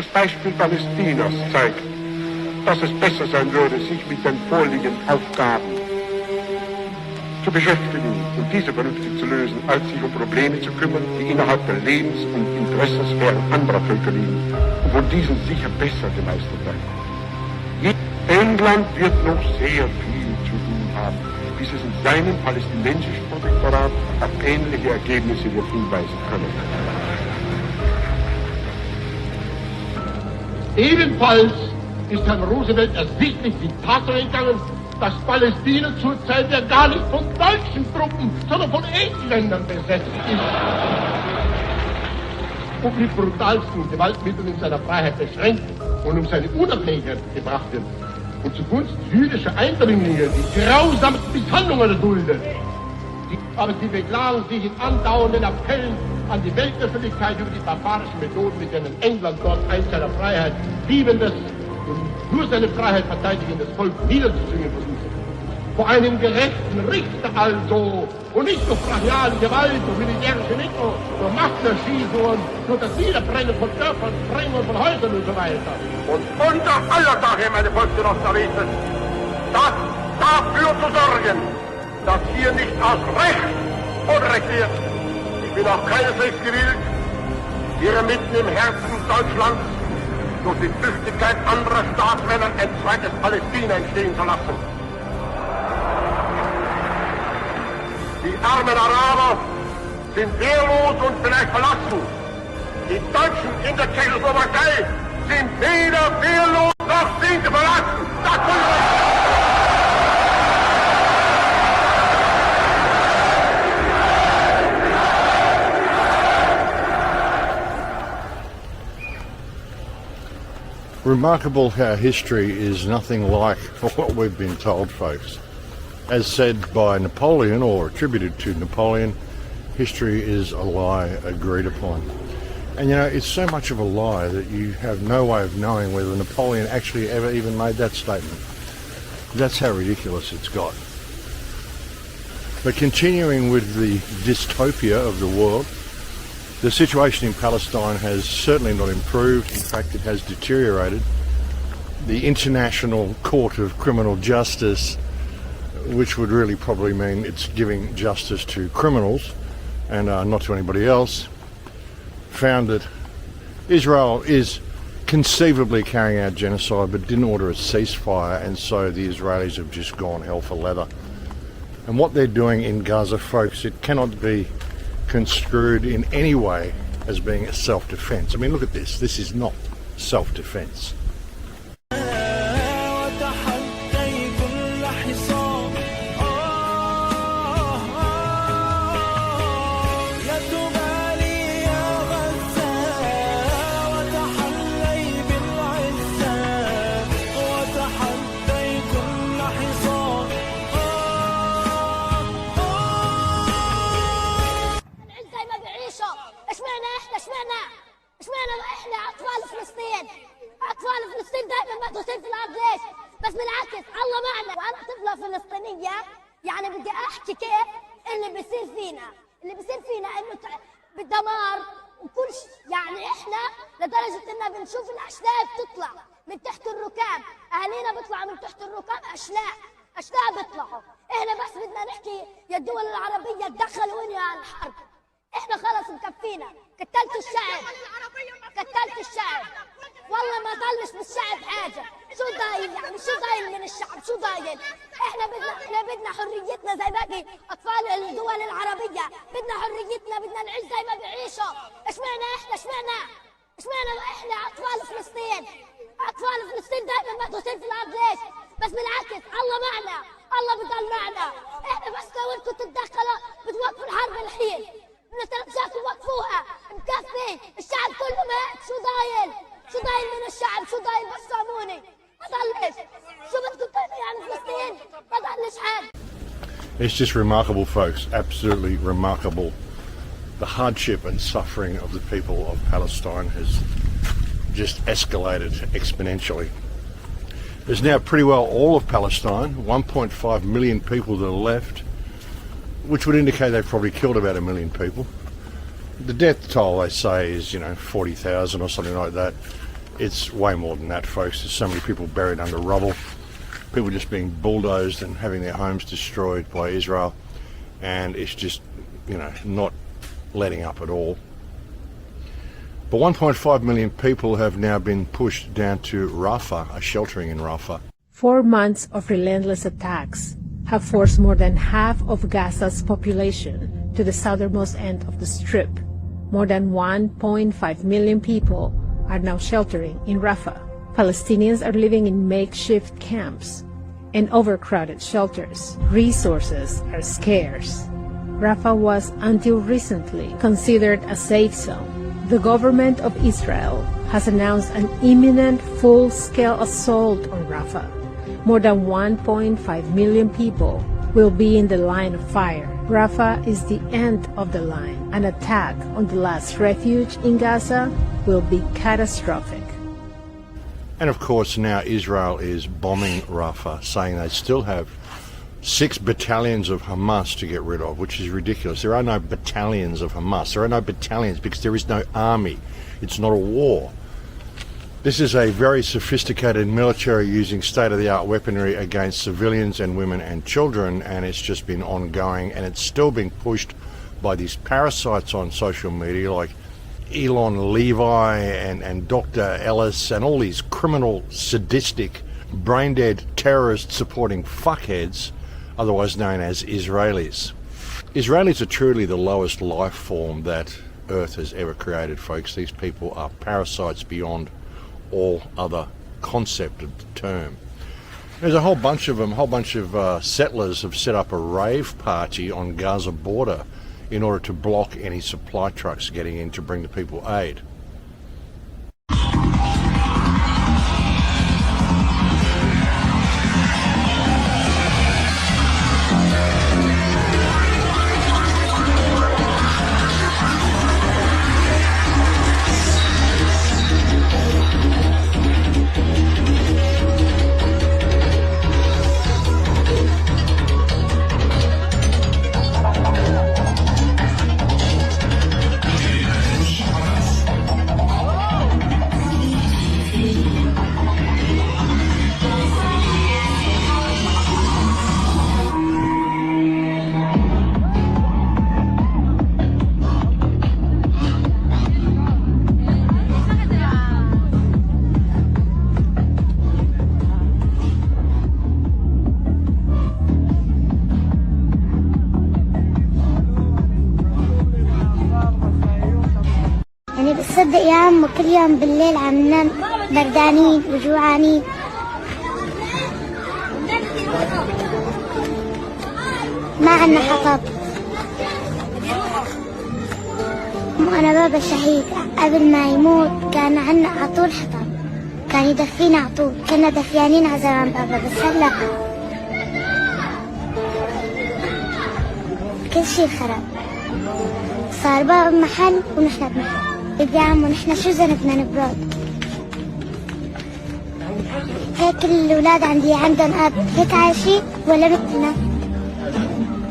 Das Beispiel Palästinas zeigt, dass es besser sein würde, sich mit den vorliegenden Aufgaben zu beschäftigen und diese vernünftig zu lösen, als sich um Probleme zu kümmern, die innerhalb der Lebens- und Interessensphären anderer Völker liegen und von diesen sicher besser gemeistert werden. England wird noch sehr viel zu tun haben, bis es in seinem palästinensischen Protektorat auf ähnliche Ergebnisse wird hinweisen können. Ebenfalls ist Herrn Roosevelt ersichtlich die Tatsache gegangen, dass Palästina zurzeit ja gar nicht von deutschen Truppen, sondern von Engländern besetzt ist. Und mit brutalsten Gewaltmitteln in seiner Freiheit beschränkt und um seine Unabhängigkeit gebracht wird. Und zugunsten jüdischer Eindringlinge die grausamsten Misshandlungen erduldet. Aber sie beklagen sich in andauernden Appellen an die Weltöffentlichkeit über die barbarischen Methoden, mit denen England dort ein seiner Freiheit liebendes und nur seine Freiheit verteidigendes Volk niederzuzwingen versucht. Vor einem gerechten Richter also und nicht durch brachiale Gewalt und militärische Mittel, durch Massenerschießungen, durch das Niederbrennen von Dörfern, Sprengen von Häusern und so weiter. Und unter aller Sache, meine Volksgenossen, ist es, das dafür zu sorgen, dass hier nicht aus Recht Unrecht wird. Ich bin auch keineswegs gewillt, hier mitten im Herzen Deutschlands durch die Tüchtigkeit anderer Staatsmänner ein zweites Palästina entstehen zu lassen. Die armen Araber sind wehrlos und vielleicht verlassen. Die Deutschen in der Tschechoslowakei sind weder wehrlos noch sind sie verlassen. Das Remarkable how history is nothing like what we've been told, folks. As said by Napoleon, or attributed to Napoleon, history is a lie agreed upon. And you know, it's so much of a lie that you have no way of knowing whether Napoleon actually ever even made that statement. That's how ridiculous it's got. But continuing with the dystopia of the world, the situation in Palestine has certainly not improved. In fact, it has deteriorated. The International Court of Criminal Justice, which would really probably mean it's giving justice to criminals and not to anybody else, found that Israel is conceivably carrying out genocide but didn't order a ceasefire, and so the Israelis have just gone hell for leather. And what they're doing in Gaza, folks, it cannot be construed in any way as being a self-defense. I mean, look at this. This is not self-defense. أطفال فلسطين دائما محطوطين في الأرض. ليش؟ بس بالعكس الله معنا. وأنا طفلة فلسطينية يعني بدي أحكي كيف اللي بيصير فينا إنه بالدمار وكل يعني إحنا لدرجة إننا بنشوف الأشلاء بتطلع من تحت الركاب. أهالينا بيطلعوا من تحت الركاب أشلاء بيطلعوا. إحنا بس بدنا نحكي يا الدول العربية تدخلوا وانهوا الحرب. إحنا خلص مكفينا. قتلت الشعب. والله ما ضلش بالشعب حاجة. شو ضايل يعني؟ شو ضايل من الشعب؟ شو ضايل؟ احنا بدنا حريتنا زي باقي اطفال الدول العربية. بدنا حريتنا، بدنا نعيش زي ما بيعيشوا. اشمعنا احنا اطفال فلسطين دائما محطوطين في الارض. ليش؟ بس بالعكس الله معنا. الله بضل معنا. احنا بس لو انتم تتدخلوا بتوقفوا الحرب الحين. نترجاكم وقفوها. مكفي الشعب كله مات. شو ضايل من الشعب؟ شو ضايل؟ بس ساموني ما ضلش. شو بدكم تعملوا يعني فلسطين؟ ما ضلش حد. It's just remarkable, folks, absolutely remarkable. The hardship and suffering of the people of Palestine has just escalated exponentially. There's now pretty well all of Palestine, 1.5 million people that are left, which would indicate they've probably killed about 1 million people. The death toll, they say, is 40,000 or something like that. It's way more than that, folks. There's so many people buried under rubble, people just being bulldozed and having their homes destroyed by Israel, and it's just, you know, not letting up at all. But 1.5 million people have now been pushed down to Rafah, are sheltering in Rafah. 4 months of relentless attacks have forced more than half of Gaza's population to the southernmost end of the Strip. More than 1.5 million people are now sheltering in Rafah. Palestinians are living in makeshift camps and overcrowded shelters. Resources are scarce. Rafah was, until recently, considered a safe zone. The government of Israel has announced an imminent full-scale assault on Rafah. More than 1.5 million people will be in the line of fire. Rafah is the end of the line. An attack on the last refuge in Gaza will be catastrophic. And of course now Israel is bombing Rafah, saying they still have 6 battalions of Hamas to get rid of, which is ridiculous. There are no battalions of Hamas. There are no battalions because there is no army. It's not a war. This is a very sophisticated military using state-of-the-art weaponry against civilians and women and children, and it's just been ongoing, and it's still being pushed by these parasites on social media like Elon Levi and Dr. Ellis and all these criminal, sadistic, brain-dead terrorist supporting fuckheads, otherwise known as Israelis. Israelis are truly the lowest life form that Earth has ever created, folks. These people are parasites beyond all other concept of the term. There's a whole bunch of them, settlers have set up a rave party on Gaza border in order to block any supply trucks getting in to bring the people aid. تصدق يا عم كل يوم بالليل عم ننام بردانين وجوعانين. ما عنا حطب. أنا بابا شهيد قبل ما يموت كان عنا عطول حطب، كان يدفينا عطول، كنا دفيانين على زمان بابا، بس هلا كل شي خرب. صار بابا بمحل ونحن بمحل. يا عم ونحن شو ذنبنا نبرد؟ هيك الأولاد عندي عندهم أب هيك عايشين ولا مثلنا؟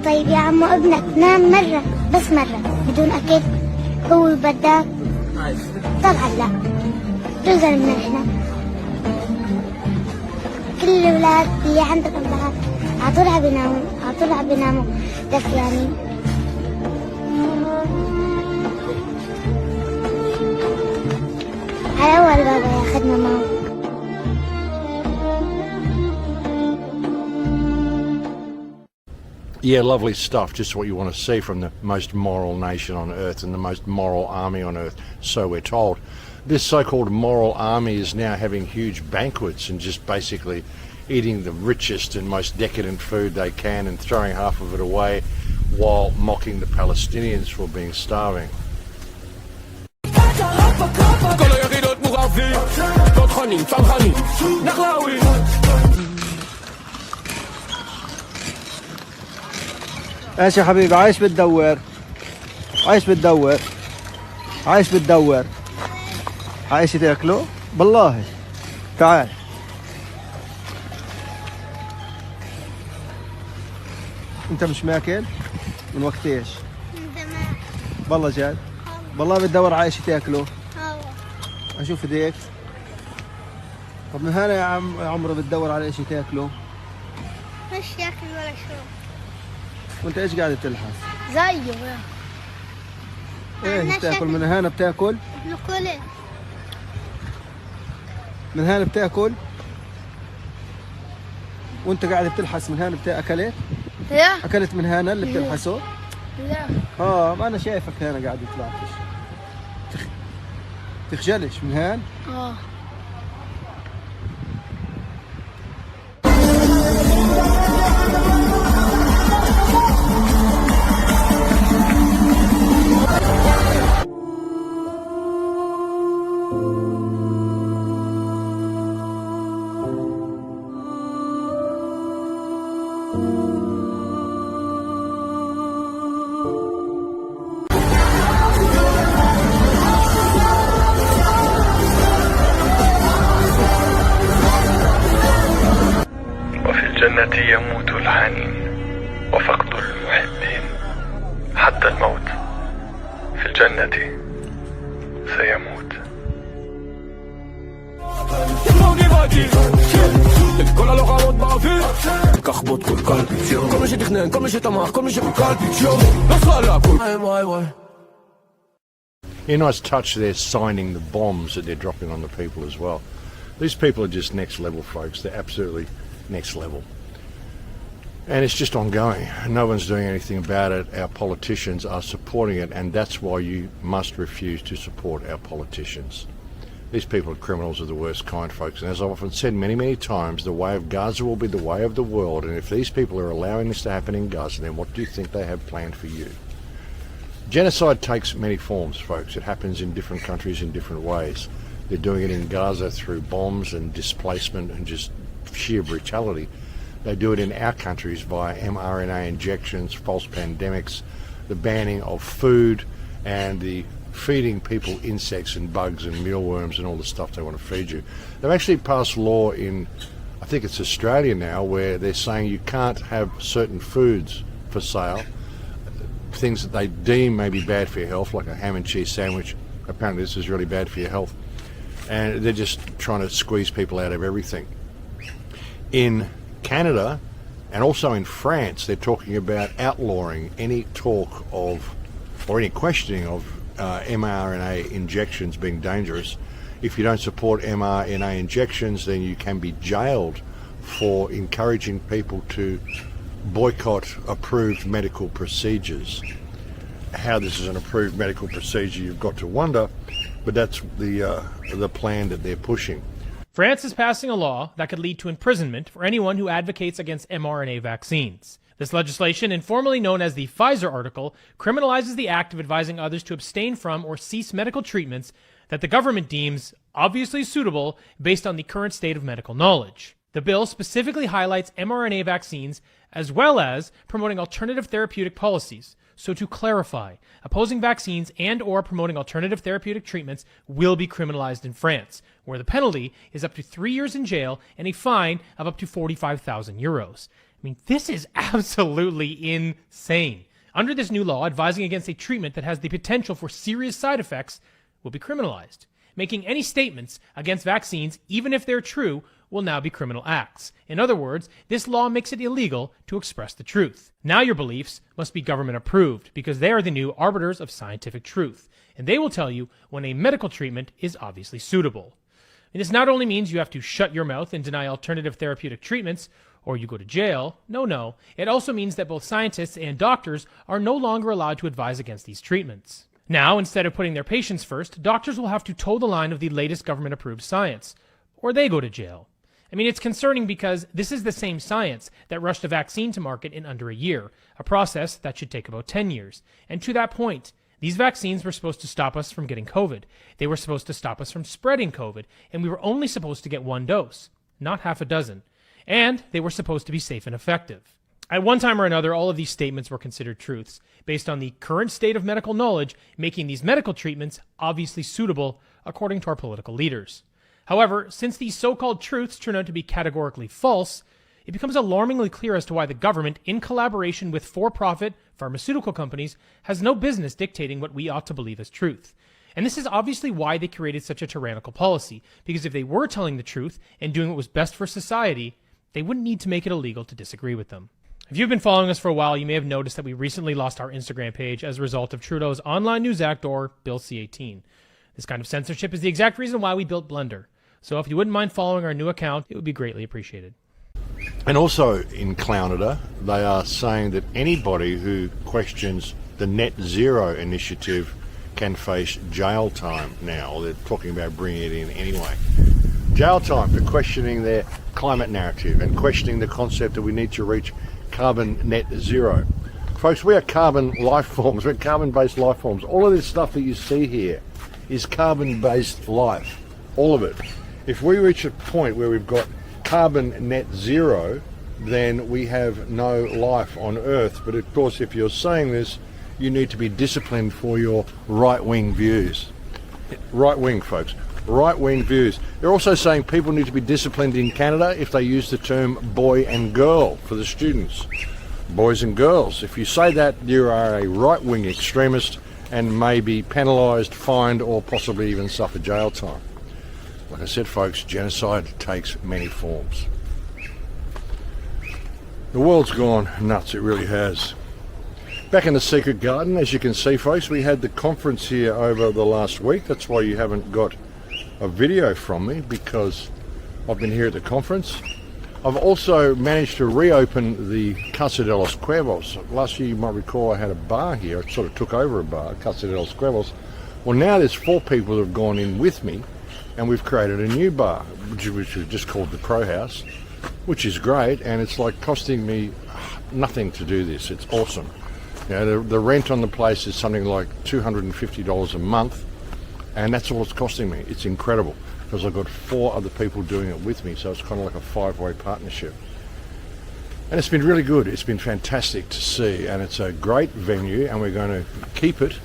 طيب يا عمو ابنك نام مرة بس مرة بدون أكل هو بدك؟ طبعا لا. شو ذنبنا نحن؟ كل الأولاد اللي عندهم أبهات عطولها بيناموا دفيانين. على أول بابا ياخدنا معه. Yeah, lovely stuff. Just what you want to see from the most moral nation on earth and the most moral army on earth, so we're told. This so-called moral army is now having huge banquets and just basically eating the richest and most decadent food they can and throwing half of it away while mocking the Palestinians for being starving. ايش يا حبيبي عايش بتدور عايش تاكله بالله تعال انت مش ماكل من وقت ايش؟ من زمان بالله جاد بالله بتدور عايش تاكله اشوف ايديك طب من هنا يا عمرو بتدور على شيء تاكله؟ مش ياكل ولا شرب. وانت ايش قاعد تلحس؟ زيه. ايه بتاكل من هنا بتاكل؟ بناكل ايه؟ من هنا بتاكل؟ وانت قاعد بتلحس من هنا اكلت؟ لا. اكلت من هنا اللي بتلحسه؟ لا. ما انا شايفك هنا قاعد تلعبش. تخجلش من هان؟ الجنة يموت الحنين وفقد المحبين حتى الموت في الجنة سيموت. A nice touch there, signing the bombs that they're dropping on the people as well. These people are just next level, folks. They're absolutely next level. And it's just ongoing. No one's doing anything about it. Our politicians are supporting it, and that's why you must refuse to support our politicians. These people are criminals of the worst kind, folks. And as I've often said many, many times, the way of Gaza will be the way of the world. And if these people are allowing this to happen in Gaza, then what do you think they have planned for you? Genocide takes many forms, folks. It happens in different countries in different ways. They're doing it in Gaza through bombs and displacement and just sheer brutality. They do it in our countries via mRNA injections, false pandemics, the banning of food, and the feeding people insects and bugs and mealworms and all the stuff they want to feed you. They've actually passed law in, I think it's Australia now, where they're saying you can't have certain foods for sale, things that they deem may be bad for your health, like a ham and cheese sandwich. Apparently this is really bad for your health. And they're just trying to squeeze people out of everything. In Canada and also in France, they're talking about outlawing any talk of or any questioning of mRNA injections being dangerous. If you don't support mRNA injections, then you can be jailed for encouraging people to boycott approved medical procedures. How this is an approved medical procedure, you've got to wonder, but that's the plan that they're pushing. France is passing a law that could lead to imprisonment for anyone who advocates against mRNA vaccines. This legislation, informally known as the Pfizer Article, criminalizes the act of advising others to abstain from or cease medical treatments that the government deems obviously suitable based on the current state of medical knowledge. The bill specifically highlights mRNA vaccines as well as promoting alternative therapeutic policies. So to clarify, opposing vaccines and or promoting alternative therapeutic treatments will be criminalized in France, where the penalty is up to 3 years in jail and a fine of up to 45,000 euros. I mean, this is absolutely insane. Under this new law, advising against a treatment that has the potential for serious side effects will be criminalized. Making any statements against vaccines, even if they're true, will now be criminal acts. In other words, this law makes it illegal to express the truth. Now your beliefs must be government approved because they are the new arbiters of scientific truth, and they will tell you when a medical treatment is obviously suitable. And this not only means you have to shut your mouth and deny alternative therapeutic treatments, or you go to jail. No. It also means that both scientists and doctors are no longer allowed to advise against these treatments. Now, instead of putting their patients first, doctors will have to toe the line of the latest government-approved science, or they go to jail. I mean, it's concerning because this is the same science that rushed a vaccine to market in under a year, a process that should take about 10 years. And to that point, these vaccines were supposed to stop us from getting COVID. They were supposed to stop us from spreading COVID, and we were only supposed to get one dose, not half a dozen. And they were supposed to be safe and effective. At one time or another, all of these statements were considered truths, based on the current state of medical knowledge, making these medical treatments obviously suitable, according to our political leaders. However, since these so-called truths turn out to be categorically false, it becomes alarmingly clear as to why the government, in collaboration with for-profit pharmaceutical companies, has no business dictating what we ought to believe as truth. And this is obviously why they created such a tyrannical policy, because if they were telling the truth and doing what was best for society, they wouldn't need to make it illegal to disagree with them. If you've been following us for a while, you may have noticed that we recently lost our Instagram page as a result of Trudeau's Online News Act, or Bill C-18. This kind of censorship is the exact reason why we built Blender. So if you wouldn't mind following our new account, it would be greatly appreciated. And also in Canada, they are saying that anybody who questions the net zero initiative can face jail time now. They're talking about bringing it in anyway. Jail time for questioning their climate narrative and questioning the concept that we need to reach carbon net zero. Folks, we are carbon life forms. We're carbon-based life forms. All of this stuff that you see here is carbon-based life. All of it. If we reach a point where we've got carbon net zero, then we have no life on Earth. But of course, if you're saying this, you need to be disciplined for your right-wing views. Right-wing, folks. Right-wing views. They're also saying people need to be disciplined in Canada if they use the term boy and girl for the students. Boys and girls. If you say that, you are a right-wing extremist and may be penalised, fined, or possibly even suffer jail time. Like I said, folks, genocide takes many forms. The world's gone nuts, it really has. Back in the Secret Garden, as you can see, folks, we had the conference here over the last week. That's why you haven't got a video from me, because I've been here at the conference. I've also managed to reopen the Casa de los Cuervos. Last year, you might recall, I had a bar here. I sort of took over a bar, Casa de los Cuervos. Well, now there's 4 people that have gone in with me, and we've created a new bar, which is just called the Crow House, which is great, and it's like costing me nothing to do this. It's awesome. You know, the rent on the place is something like $250 a month, and that's all it's costing me. It's incredible, because I've got 4 other people doing it with me, so it's kind of like a 5-way partnership. And it's been really good. It's been fantastic to see, and it's a great venue, and we're going to keep it.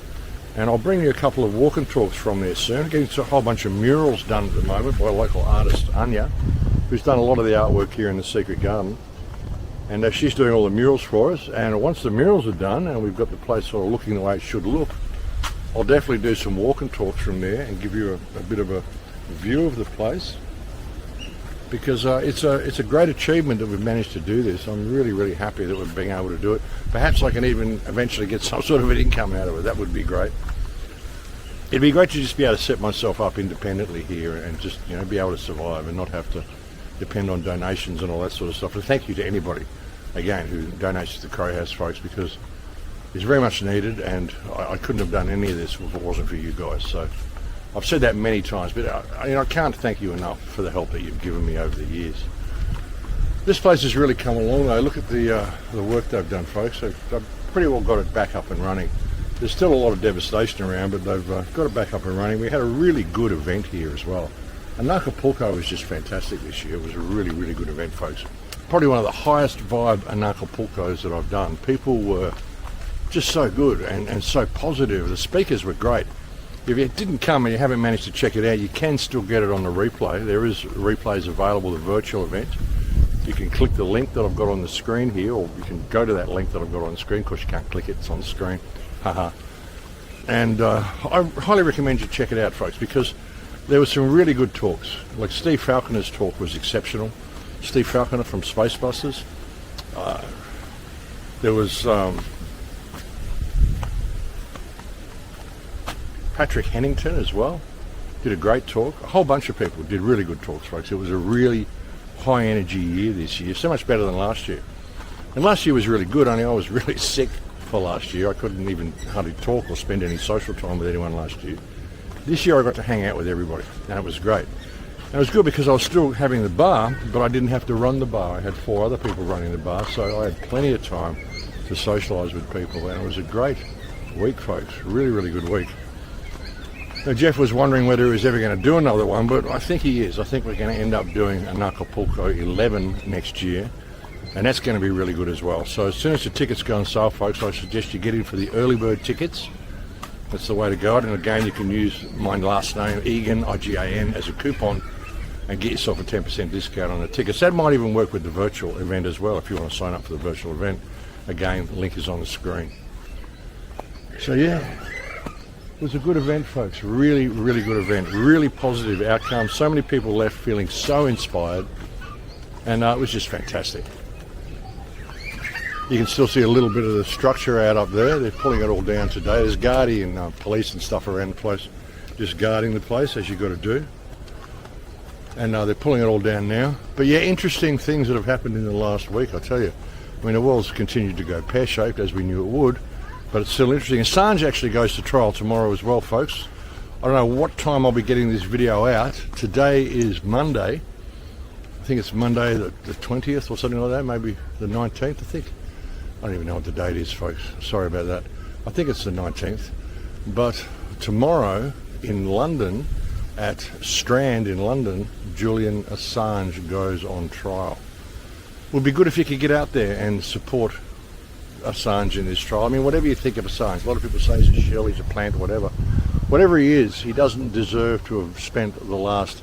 And I'll bring you a couple of walk and talks from there soon. Getting a whole bunch of murals done at the moment by local artist Anya, who's done a lot of the artwork here in the Secret Garden. And she's doing all the murals for us. And once the murals are done and we've got the place sort of looking the way it should look, I'll definitely do some walk and talks from there and give you a bit of a view of the place. Because it's a great achievement that we've managed to do this. I'm really, really happy that we're being able to do it. Perhaps I can even eventually get some sort of an income out of it. That would be great. It'd be great to just be able to set myself up independently here and just, you know, be able to survive and not have to depend on donations and all that sort of stuff. And thank you to anybody, again, who donates to the Crow House, folks, because it's very much needed, and I couldn't have done any of this if it wasn't for you guys. So I've said that many times, but I can't thank you enough for the help that you've given me over the years. This place has really come along though. Look at the work they've done, folks. They've pretty well got it back up and running. There's still a lot of devastation around, but they've got it back up and running. We had a really good event here as well. And Acapulco was just fantastic this year. It was a really, really good event, folks. Probably one of the highest vibe Acapulcos that I've done. People were just so good and so positive. The speakers were great. If you didn't come and you haven't managed to check it out, you can still get it on the replay. There is replays available, the virtual event. You can click the link that I've got on the screen here, or you can go to that link that I've got on the screen, because you can't click it, it's on the screen. Haha. And I highly recommend you check it out, folks, because there were some really good talks. Like Steve Falconer's talk was exceptional. Steve Falconer from Spacebusters. There was Patrick Hennington as well. Did a great talk. A whole bunch of people did really good talks, folks. It was a really high energy year this year, so much better than last year. And last year was really good, only I was really sick for last year. I couldn't even hardly talk or spend any social time with anyone last year. This year I got to hang out with everybody, and it was great. And it was good because I was still having the bar, but I didn't have to run the bar. I had 4 other people running the bar, so I had plenty of time to socialise with people, and it was a great week, folks. Really, really good week. Now, Jeff was wondering whether he was ever going to do another one, but I think he is. I think we're going to end up doing an Acapulco 11 next year, and that's going to be really good as well. So as soon as the tickets go on sale, folks, I suggest you get in for the early bird tickets. That's the way to go. And again, you can use my last name, Egan, I-G-A-N, as a coupon and get yourself a 10% discount on the tickets. That might even work with the virtual event as well, if you want to sign up for the virtual event. Again, the link is on the screen. So yeah. was a good event, folks. Really, really good event. Really positive outcome. So many people left feeling so inspired, and it was just fantastic. You can still see a little bit of the structure out up there. They're pulling it all down today. There's guardian police and stuff around the place, just guarding the place, as you've got to do. And they're pulling it all down now. But yeah, interesting things that have happened in the last week, I tell you. I mean, the world's continued to go pear-shaped, as we knew it would, but it's still interesting. Assange actually goes to trial tomorrow as well, folks. I don't know what time I'll be getting this video out. Today is Monday. I think it's Monday the 20th or something like that, maybe the 19th, I think. I don't even know what the date is, folks. Sorry about that. I think it's the 19th. But tomorrow in London, at Strand in London, Julian Assange goes on trial. It would be good if you could get out there and support Assange in this trial. I mean, whatever you think of Assange, a lot of people say he's a shell, he's a plant, whatever. Whatever he is, he doesn't deserve to have spent the last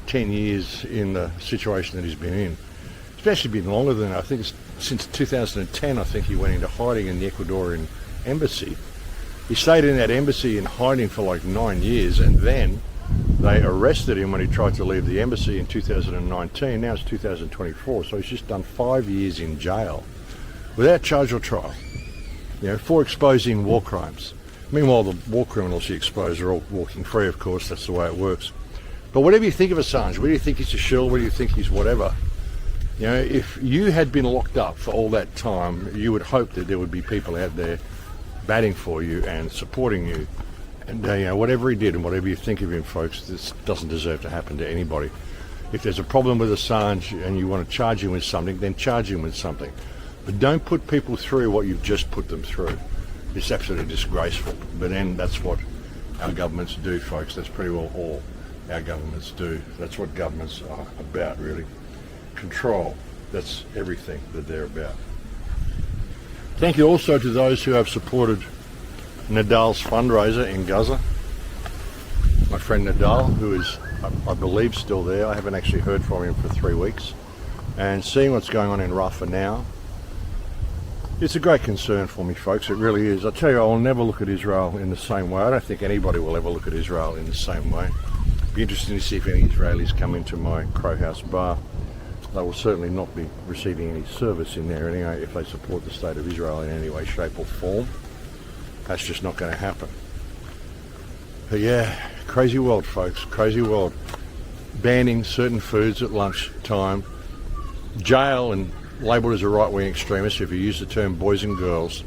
10 years in the situation that he's been in. It's actually been longer than that. I think it's since 2010, I think he went into hiding in the Ecuadorian embassy. He stayed in that embassy in hiding for like 9 years, and then they arrested him when he tried to leave the embassy in 2019. Now it's 2024, so he's just done 5 years in jail without charge or trial, for exposing war crimes. Meanwhile, the war criminals he exposed are all walking free, of course. That's the way it works. But whatever you think of Assange, whether you think he's a shill, whether you think he's whatever, if you had been locked up for all that time, you would hope that there would be people out there batting for you and supporting you. And whatever he did and whatever you think of him, folks, this doesn't deserve to happen to anybody. If there's a problem with Assange and you want to charge him with something, then charge him with something. But don't put people through what you've just put them through. It's absolutely disgraceful. But then that's what our governments do, folks. That's pretty well all our governments do. That's what governments are about, really. Control. That's everything that they're about. Thank you also to those who have supported Nadal's fundraiser in Gaza. My friend Nadal, who is, I believe, still there. I haven't actually heard from him for 3 weeks. And seeing what's going on in Rafah now, it's a great concern for me, folks. It really is. I tell you, I will never look at Israel in the same way. I don't think anybody will ever look at Israel in the same way. It'll be interesting to see if any Israelis come into my Crow House bar. They will certainly not be receiving any service in there anyway if they support the state of Israel in any way, shape or form. That's just not going to happen. But yeah, crazy world, folks, crazy world. Banning certain foods at lunchtime, jail and labelled as a right-wing extremist if you use the term boys and girls,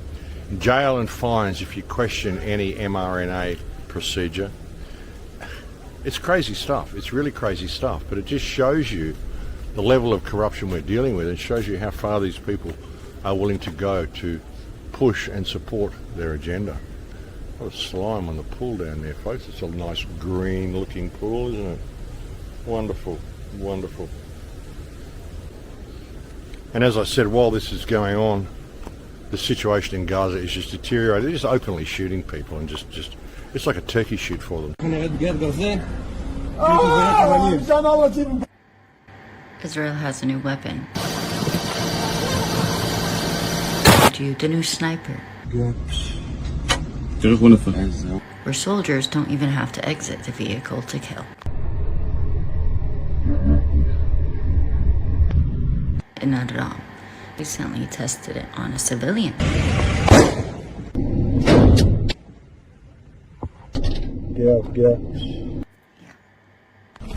jail and fines if you question any mRNA procedure. It's crazy stuff. It's really crazy stuff, but it just shows you the level of corruption we're dealing with. It shows you how far these people are willing to go to push and support their agenda. What a slime on the pool down there, folks. It's a nice green looking pool, isn't it? Wonderful, wonderful. And as I said, while this is going on, the situation in Gaza is just deteriorating. They're just openly shooting people and just it's like a turkey shoot for them. Israel has a new weapon. The new sniper. Where soldiers don't even have to exit the vehicle to kill. And not at all. Recently tested it on a civilian.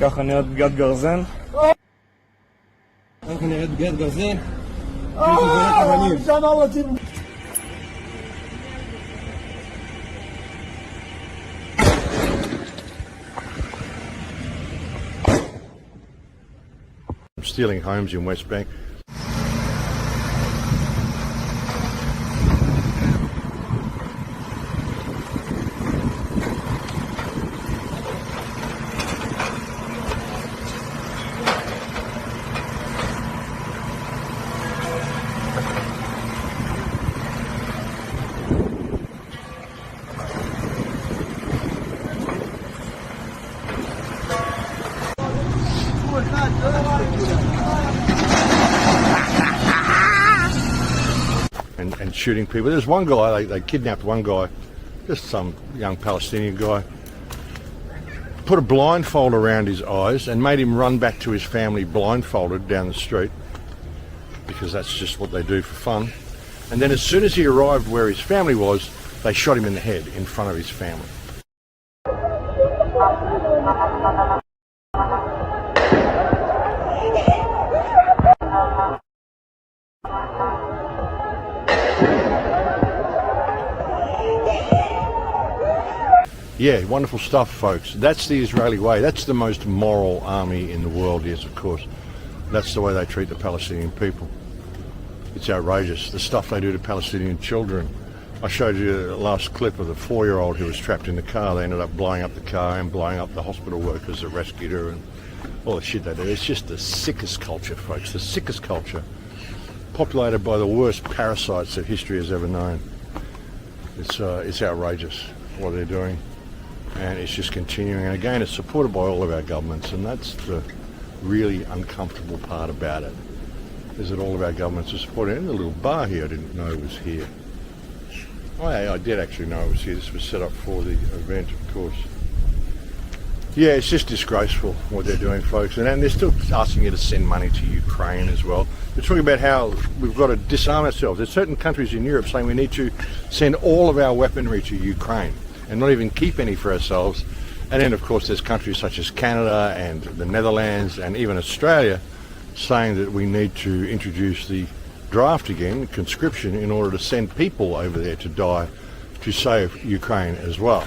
ככה נראית פגיעת גרזן. ככה נראית פגיעת גרזן. Stealing homes in West Bank. And shooting people. There's one guy, they kidnapped one guy just some young Palestinian guy, put a blindfold around his eyes and made him run back to his family blindfolded down the street, because that's just what they do for fun. And then as soon as he arrived where his family was, they shot him in the head in front of his family. Yeah, wonderful stuff, folks. That's the Israeli way. That's the most moral army in the world, yes, of course. That's the way they treat the Palestinian people. It's outrageous, the stuff they do to Palestinian children. I showed you the last clip of the 4-year-old who was trapped in the car. They ended up blowing up the car and blowing up the hospital workers that rescued her and all the shit they do. It's just the sickest culture, folks, the sickest culture, populated by the worst parasites that history has ever known. It's outrageous what they're doing, and it's just continuing. And again, it's supported by all of our governments, and that's the really uncomfortable part about it, is that all of our governments are supporting it. And the little bar here, I didn't know was here. Oh, yeah, I did actually know it was here. This was set up for the event, of course. Yeah, it's just disgraceful what they're doing, folks. And they're still asking you to send money to Ukraine as well. They're talking about how we've got to disarm ourselves. There's certain countries in Europe saying we need to send all of our weaponry to Ukraine and not even keep any for ourselves. And then, of course, there's countries such as Canada and the Netherlands and even Australia saying that we need to introduce the draft again, conscription, in order to send people over there to die to save Ukraine as well.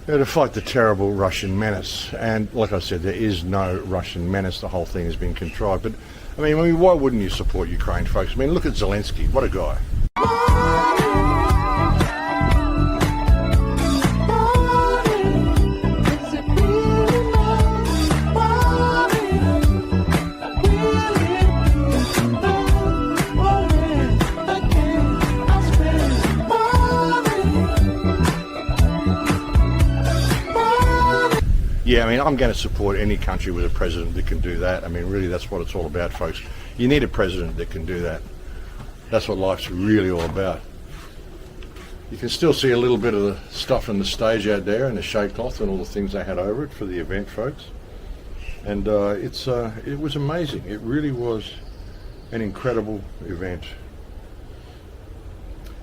To fight the terrible Russian menace. And like I said, there is no Russian menace. The whole thing has been contrived. But, I mean, why wouldn't you support Ukraine, folks? I mean, look at Zelensky. What a guy. Yeah, I mean, I'm going to support any country with a president that can do that. I mean, really, that's what it's all about, folks. You need a president that can do that. That's what life's really all about. You can still see a little bit of the stuff on the stage out there and the shade cloth and all the things they had over it for the event, folks. And it was amazing. It really was an incredible event.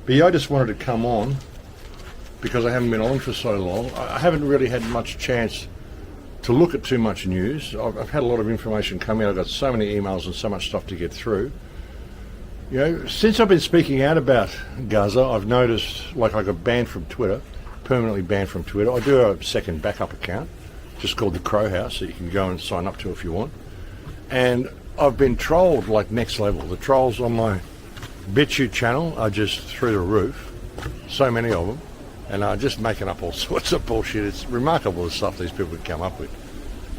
But yeah, I just wanted to come on because I haven't been on for so long. I haven't really had much chance to look at too much news. I've had a lot of information come in. I've got so many emails and so much stuff to get through. You know, since I've been speaking out about Gaza, I've noticed, like, I got banned from Twitter, permanently banned from Twitter. I do have a second backup account, just called the Crow House, that you can go and sign up to if you want. And I've been trolled like next level. The trolls on my BitChute channel are just through the roof. So many of them. And are just making up all sorts of bullshit. It's remarkable the stuff these people come up with.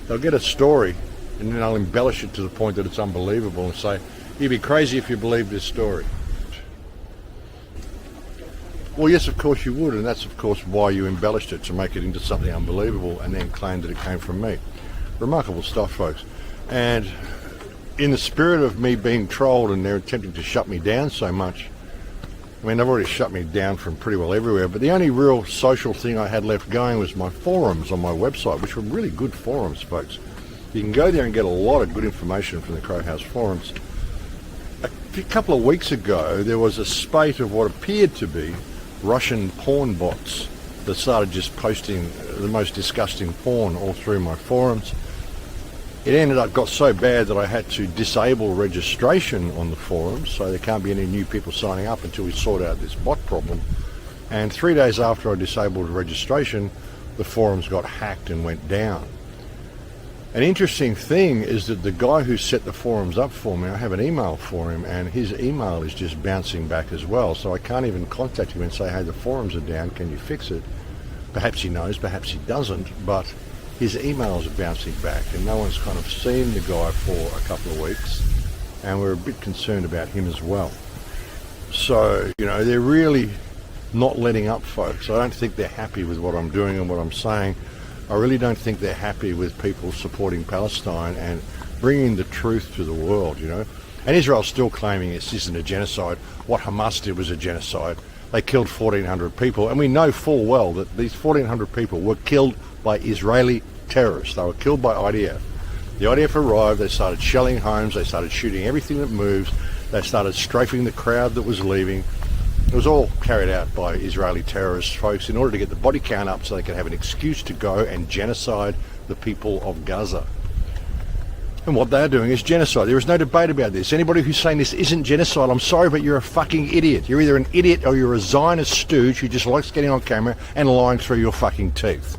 They'll get a story and then they'll embellish it to the point that it's unbelievable and say, you'd be crazy if you believed this story. Well, yes, of course you would, and that's of course why you embellished it, to make it into something unbelievable and then claim that it came from me. Remarkable stuff, folks. And in the spirit of me being trolled and they're attempting to shut me down so much, I mean, they've already shut me down from pretty well everywhere, but the only real social thing I had left going was my forums on my website, which were really good forums, folks. You can go there and get a lot of good information from the Crow House forums. A couple of weeks ago, there was a spate of what appeared to be Russian porn bots that started just posting the most disgusting porn all through my forums. It ended up got so bad that I had to disable registration on the forums, so there can't be any new people signing up until we sort out this bot problem. And 3 days after I disabled registration, the forums got hacked and went down. An interesting thing is that the guy who set the forums up for me, I have an email for him, and his email is just bouncing back as well, so I can't even contact him and say, hey, the forums are down, can you fix it? Perhaps he knows, perhaps he doesn't, but his emails are bouncing back, and no one's kind of seen the guy for a couple of weeks, and we're a bit concerned about him as well. So, you know, they're really not letting up, folks. I don't think they're happy with what I'm doing and what I'm saying. I really don't think they're happy with people supporting Palestine and bringing the truth to the world, you know. And Israel's still claiming this isn't a genocide. What Hamas did was a genocide. they killed 1,400 people, and we know full well that these 1,400 people were killed by Israeli terrorists. They were killed by IDF. The IDF arrived, they started shelling homes, they started shooting everything that moves, they started strafing the crowd that was leaving. It was all carried out by Israeli terrorists, folks, in order to get the body count up so they could have an excuse to go and genocide the people of Gaza. And what they're doing is genocide. There is no debate about this. Anybody who's saying this isn't genocide, I'm sorry, but you're a fucking idiot. You're either an idiot or you're a Zionist stooge who just likes getting on camera and lying through your fucking teeth.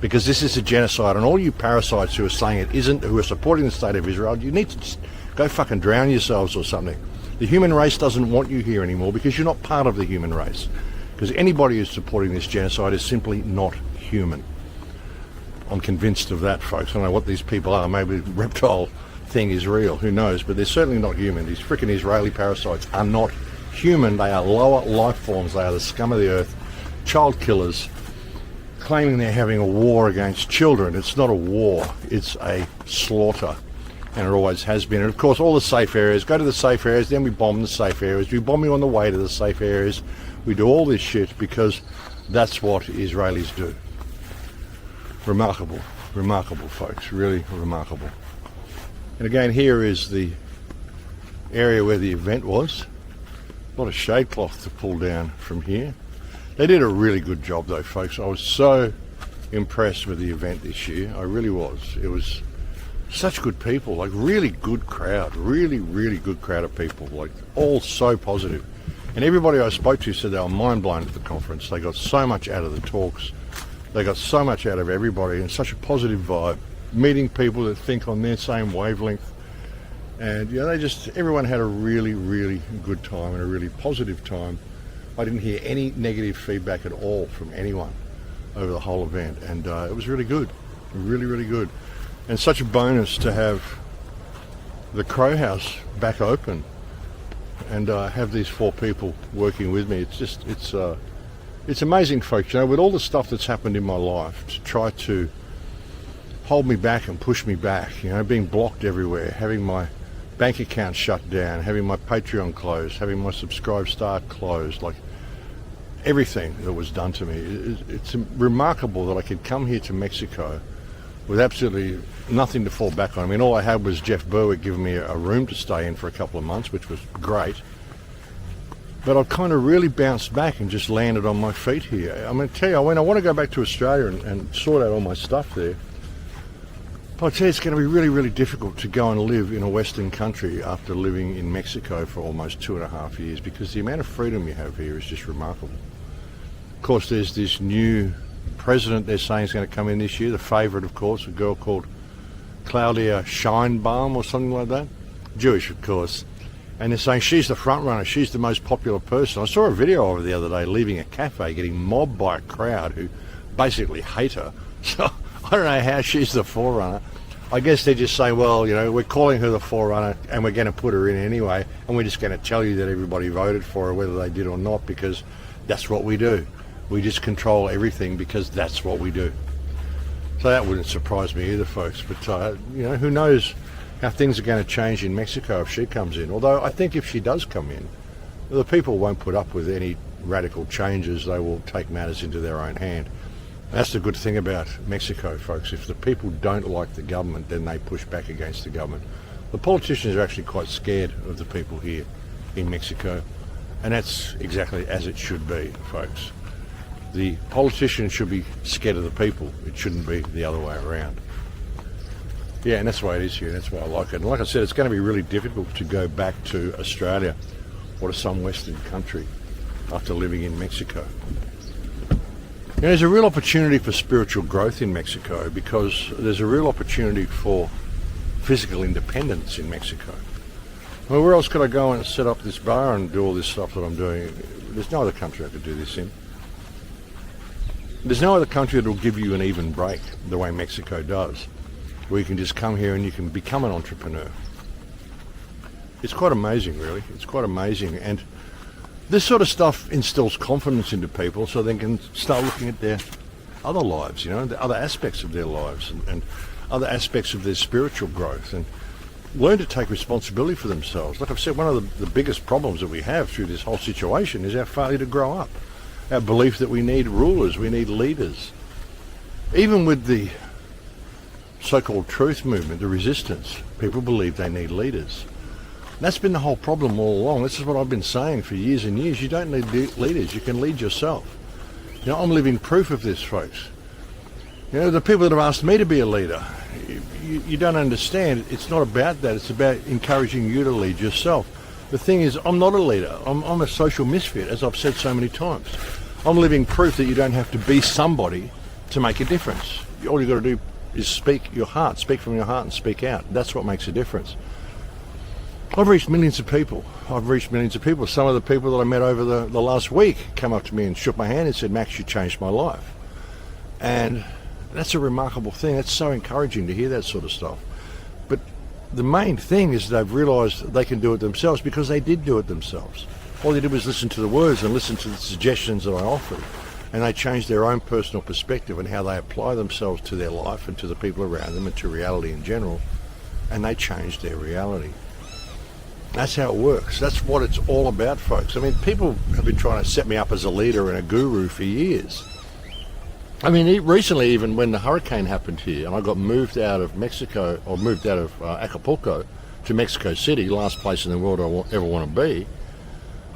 Because this is a genocide, and all you parasites who are saying it isn't, who are supporting the state of Israel, you need to just go fucking drown yourselves or something. The human race doesn't want you here anymore because you're not part of the human race. Because anybody who's supporting this genocide is simply not human. I'm convinced of that, folks. I don't know what these people are. Maybe the reptile thing is real. Who knows? But they're certainly not human. These frickin' Israeli parasites are not human. They are lower life forms. They are the scum of the earth. Child killers, claiming they're having a war against children. It's not a war. It's a slaughter. And it always has been. And of course, all the safe areas, go to the safe areas, then we bomb the safe areas. We bomb you on the way to the safe areas. We do all this shit because that's what Israelis do. Remarkable, remarkable, folks, really remarkable. And again, here is the area where the event was. A lot of shade cloth to pull down from here. They did a really good job though, folks. I was so impressed with the event this year. I really was. It was such good people, like really good crowd, really, really good crowd of people, like all so positive. And everybody I spoke to said they were mind blown at the conference. They got so much out of the talks. They got so much out of everybody and such a positive vibe. Meeting people that think on their same wavelength. And you know, everyone had a really, really good time and a really positive time. I didn't hear any negative feedback at all from anyone over the whole event. And it was really good, really, really good. And such a bonus to have the Crow House back open and have these 4 people working with me. It's amazing, folks, you know, with all the stuff that's happened in my life, to try to hold me back and push me back, you know, being blocked everywhere, having my bank account shut down, having my Patreon closed, having my Subscribe Star closed, like everything that was done to me. It's remarkable that I could come here to Mexico with absolutely nothing to fall back on. I mean, all I had was Jeff Berwick giving me a room to stay in for a couple of months, which was great. But I've kind of really bounced back and just landed on my feet here. I'm going to tell you, when I want to go back to Australia and sort out all my stuff there, but I'll tell you, it's going to be really, really difficult to go and live in a Western country after living in Mexico for almost 2.5 years, because the amount of freedom you have here is just remarkable. Of course, there's this new president they're saying is going to come in this year, the favourite, of course, a girl called Claudia Scheinbaum or something like that. Jewish, of course. And they're saying she's the front runner, she's the most popular person. I saw a video of her the other day leaving a cafe, getting mobbed by a crowd who basically hate her. So I don't know how she's the forerunner. I guess they're just saying, well, you know, we're calling her the forerunner and we're going to put her in anyway, and we're just going to tell you that everybody voted for her, whether they did or not, because that's what we do. We just control everything because that's what we do. So that wouldn't surprise me either, folks. But, you know, who knows how things are going to change in Mexico if she comes in. Although I think if she does come in, the people won't put up with any radical changes. They will take matters into their own hand. That's the good thing about Mexico, folks. If the people don't like the government, then they push back against the government. The politicians are actually quite scared of the people here in Mexico, and that's exactly as it should be, folks. The politicians should be scared of the people. It shouldn't be the other way around. Yeah, and that's the way it is here. That's why I like it. And like I said, it's going to be really difficult to go back to Australia or to some Western country after living in Mexico. You know, there's a real opportunity for spiritual growth in Mexico, because there's a real opportunity for physical independence in Mexico. Well, where else could I go and set up this bar and do all this stuff that I'm doing? There's no other country I could do this in. There's no other country that will give you an even break the way Mexico does, where you can just come here and you can become an entrepreneur. It's quite amazing, really. It's quite amazing. And this sort of stuff instills confidence into people so they can start looking at their other lives, you know, the other aspects of their lives and other aspects of their spiritual growth. And learn to take responsibility for themselves. Like I've said, one of the biggest problems that we have through this whole situation is our failure to grow up. Our belief that we need rulers, we need leaders. Even with the so-called truth movement, the resistance, people believe they need leaders. That's been the whole problem all along. This is what I've been saying for years and years. You don't need leaders, you can lead yourself. You know, I'm living proof of this, folks. You know, the people that have asked me to be a leader, you don't understand. It's not about that. It's about encouraging you to lead yourself. The thing is, I'm not a leader. I'm a social misfit, as I've said so many times. I'm living proof that you don't have to be somebody to make a difference. All you've got to do is speak your heart, speak from your heart and speak out. That's what makes a difference. I've reached millions of people. Some of the people that I met over the last week came up to me and shook my hand and said, Max, you changed my life. And that's a remarkable thing. It's so encouraging to hear that sort of stuff. But the main thing is they've realised they can do it themselves because they did do it themselves. All they did was listen to the words and listen to the suggestions that I offered. And they changed their own personal perspective and how they apply themselves to their life and to the people around them and to reality in general. And they changed their reality. That's how it works. That's what it's all about, folks. I mean, people have been trying to set me up as a leader and a guru for years. I mean, recently, even when the hurricane happened here and I got moved out of Mexico, or moved out of Acapulco to Mexico City, last place in the world I ever want to be,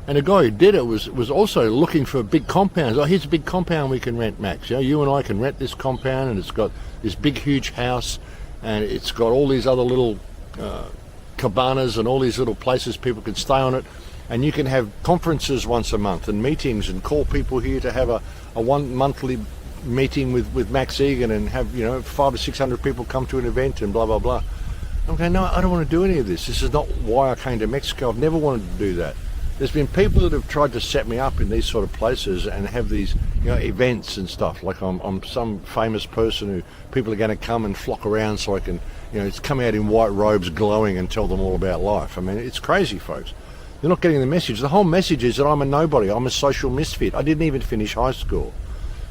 and the guy who did it was also looking for big compounds. Oh, here's a big compound we can rent, Max. You know, you and I can rent this compound, and it's got this big, huge house, and it's got all these other little cabanas and all these little places people can stay on it, and you can have conferences once a month and meetings and call people here to have a one monthly meeting with Max Egan and have 500 or 600 people come to an event and blah blah blah. I'm going, no, I don't want to do any of this. This is not why I came to Mexico. I've never wanted to do that. There's been people that have tried to set me up in these sort of places and have these events and stuff, like I'm some famous person who people are going to come and flock around so I can it's come out in white robes glowing and tell them all about life. I mean, it's crazy, folks. They're not getting the message. The whole message is that I'm a nobody. I'm a social misfit. I didn't even finish high school.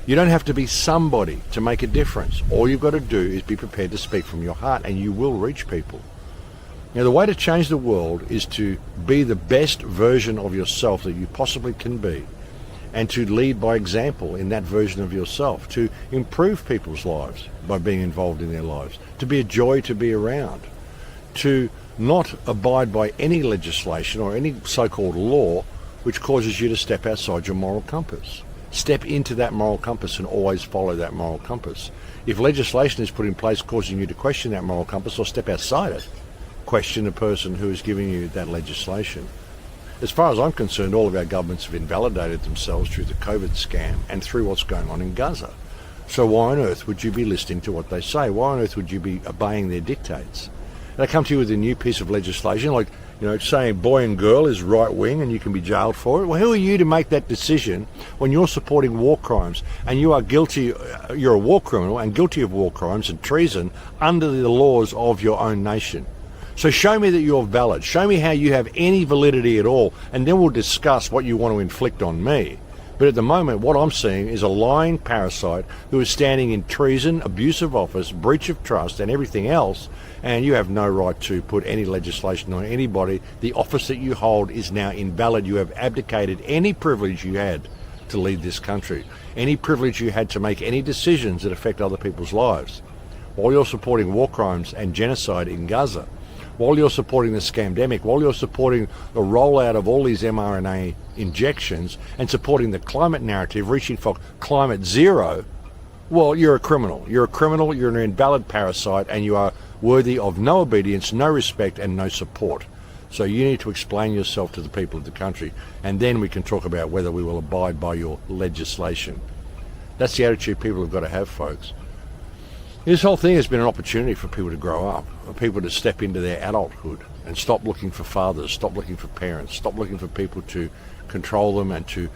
You don't have to be somebody to make a difference. All you've got to do is be prepared to speak from your heart, and you will reach people. Now, the way to change the world is to be the best version of yourself that you possibly can be, and to lead by example in that version of yourself, to improve people's lives by being involved in their lives, to be a joy to be around, to not abide by any legislation or any so-called law which causes you to step outside your moral compass. Step into that moral compass and always follow that moral compass. If legislation is put in place causing you to question that moral compass, or step outside it, question the person who is giving you that legislation. As far as I'm concerned, all of our governments have invalidated themselves through the COVID scam and through what's going on in Gaza. So why on earth would you be listening to what they say? Why on earth would you be obeying their dictates? They come to you with a new piece of legislation, like saying boy and girl is right wing and you can be jailed for it. Well, who are you to make that decision when you're supporting war crimes and you are guilty, you're a war criminal and guilty of war crimes and treason under the laws of your own nation? So show me that you're valid. Show me how you have any validity at all, and then we'll discuss what you want to inflict on me. But at the moment, what I'm seeing is a lying parasite who is standing in treason, abuse of office, breach of trust, and everything else, and you have no right to put any legislation on anybody. The office that you hold is now invalid. You have abdicated any privilege you had to lead this country, any privilege you had to make any decisions that affect other people's lives. While you're supporting war crimes and genocide in Gaza, while you're supporting the scamdemic, while you're supporting the rollout of all these mRNA injections and supporting the climate narrative, reaching for climate zero, well, you're a criminal. You're a criminal, you're an invalid parasite, and you are worthy of no obedience, no respect, and no support. So you need to explain yourself to the people of the country, and then we can talk about whether we will abide by your legislation. That's the attitude people have got to have, folks. This whole thing has been an opportunity for people to grow up, for people to step into their adulthood and stop looking for fathers, stop looking for parents, stop looking for people to control them and to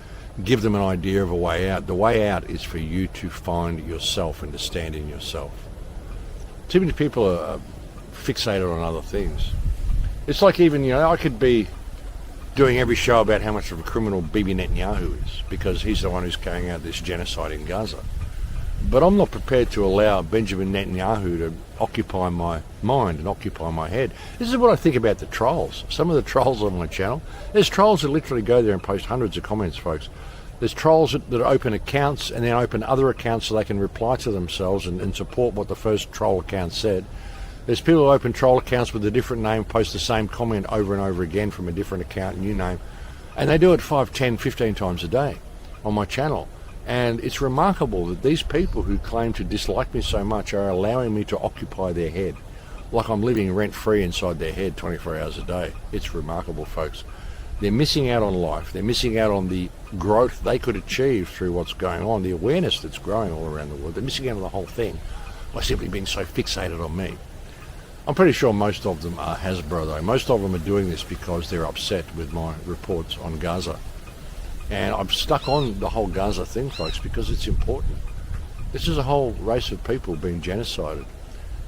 give them an idea of a way out. The way out is for you to find yourself and to stand in yourself. Too many people are fixated on other things. It's like even, I could be doing every show about how much of a criminal Bibi Netanyahu is because he's the one who's carrying out this genocide in Gaza. But I'm not prepared to allow Benjamin Netanyahu to occupy my mind and occupy my head. This is what I think about the trolls. Some of the trolls on my channel. There's trolls that literally go there and post hundreds of comments, folks. There's trolls that open accounts and then open other accounts so they can reply to themselves and support what the first troll account said. There's people who open troll accounts with a different name, post the same comment over and over again from a different account, new name. And they do it 5, 10, 15 times a day on my channel. And it's remarkable that these people who claim to dislike me so much are allowing me to occupy their head, like I'm living rent-free inside their head 24 hours a day. It's remarkable, folks. They're missing out on life. They're missing out on the growth they could achieve through what's going on, the awareness that's growing all around the world. They're missing out on the whole thing by simply being so fixated on me. I'm pretty sure most of them are Hasbro, though. Most of them are doing this because they're upset with my reports on Gaza. And I'm stuck on the whole Gaza thing, folks, because it's important. This is a whole race of people being genocided.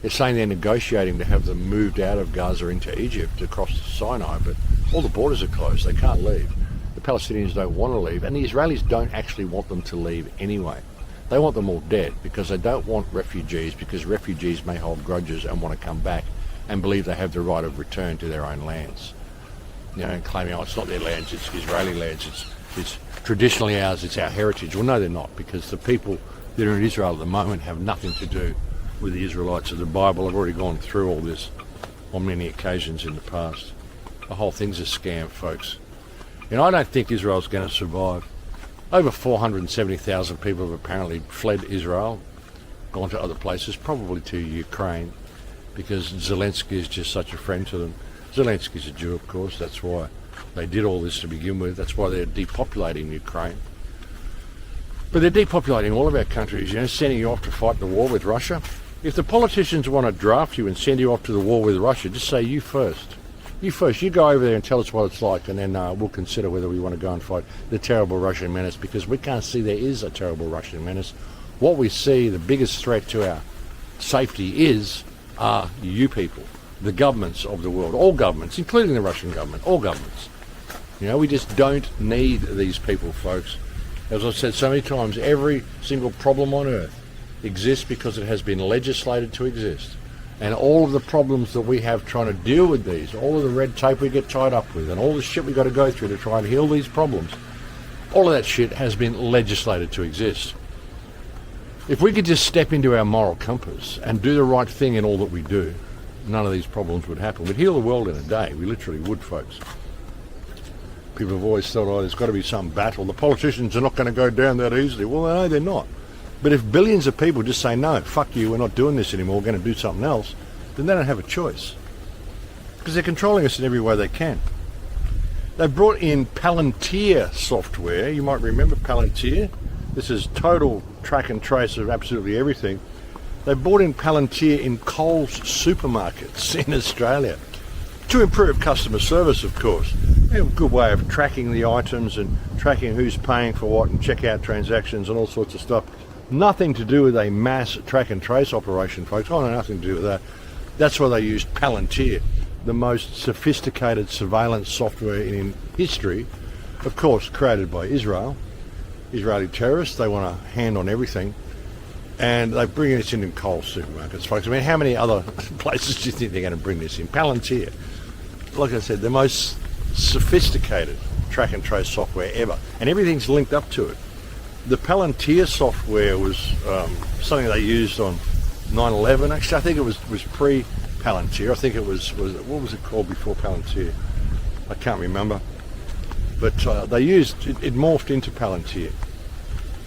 They're saying they're negotiating to have them moved out of Gaza into Egypt, across Sinai, but all the borders are closed. They can't leave. The Palestinians don't want to leave, and the Israelis don't actually want them to leave anyway. They want them all dead because they don't want refugees, because refugees may hold grudges and want to come back and believe they have the right of return to their own lands. You know, and claiming, oh, it's not their lands, it's Israeli lands, it's traditionally ours, it's our heritage. Well, no, they're not, because the people that are in Israel at the moment have nothing to do with the Israelites of the Bible. I've already gone through all this on many occasions in the past. The whole thing's a scam, folks. And I don't think Israel's going to survive. Over 470,000 people have apparently fled Israel, gone to other places, probably to Ukraine, because Zelensky is just such a friend to them. Zelensky's a Jew, of course. That's why they did all this to begin with. That's why they're depopulating Ukraine. But they're depopulating all of our countries, you know, sending you off to fight the war with Russia. If the politicians want to draft you and send you off to the war with Russia, just say you first. You first. You go over there and tell us what it's like, and then we'll consider whether we want to go and fight the terrible Russian menace, because we can't see there is a terrible Russian menace. What we see, the biggest threat to our safety are you people, the governments of the world, all governments, including the Russian government, all governments. You know, we just don't need these people, folks. As I've said so many times, every single problem on earth exists because it has been legislated to exist. And all of the problems that we have trying to deal with these, all of the red tape we get tied up with, and all the shit we got to go through to try and heal these problems, all of that shit has been legislated to exist. If we could just step into our moral compass and do the right thing in all that we do, none of these problems would happen. We'd heal the world in a day. We literally would, folks. People have always thought, oh, there's got to be some battle. The politicians are not going to go down that easily. Well, no, they're not. But if billions of people just say, no, fuck you, we're not doing this anymore, we're going to do something else, then they don't have a choice. Because they're controlling us in every way they can. They've brought in Palantir software. You might remember Palantir. This is total track and trace of absolutely everything. They brought in Palantir in Coles supermarkets in Australia to improve customer service, of course. A good way of tracking the items and tracking who's paying for what and checkout transactions and all sorts of stuff. Nothing to do with a mass track and trace operation, folks. Oh, no, nothing to do with that. That's why they used Palantir, the most sophisticated surveillance software in history, of course, created by Israel. Israeli terrorists, they want a hand on everything. And they bring this in Coles supermarkets, folks. I mean, how many other places do you think they're going to bring this in? Palantir. Like I said, the most sophisticated track and trace software ever. And everything's linked up to it. The Palantir software was something they used on 9/11. Actually, I think it was pre-Palantir. I think it was what was it called before Palantir? I can't remember. But they used, it morphed into Palantir.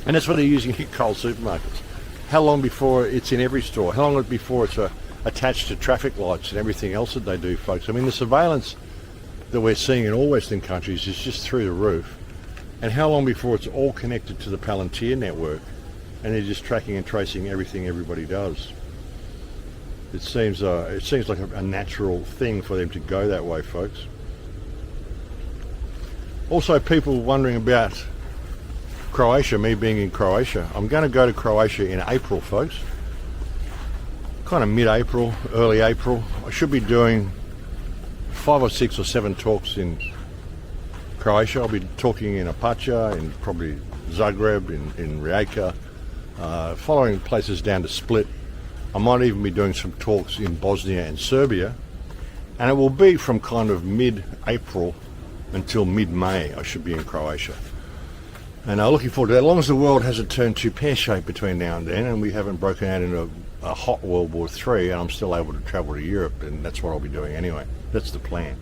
And that's what they're using in Coles supermarkets. How long before it's in every store? How long before it's attached to traffic lights and everything else that they do, folks? I mean, the surveillance that we're seeing in all Western countries is just through the roof. And how long before it's all connected to the Palantir network and they're just tracking and tracing everything everybody does? It seems like a natural thing for them to go that way, folks. Also, people wondering about Croatia, me being in Croatia. I'm going to go to Croatia in April, folks. Kind of mid-April, early April. I should be doing 5 or 6 or 7 talks in Croatia. I'll be talking in Apache, in probably Zagreb, in Rijeka, following places down to Split. I might even be doing some talks in Bosnia and Serbia, and it will be from kind of mid-April until mid-May. I should be in Croatia. And I'm looking forward to that. As long as the world hasn't turned too pear-shaped between now and then, and we haven't broken out into a hot World War III, and I'm still able to travel to Europe, and that's what I'll be doing anyway. That's the plan.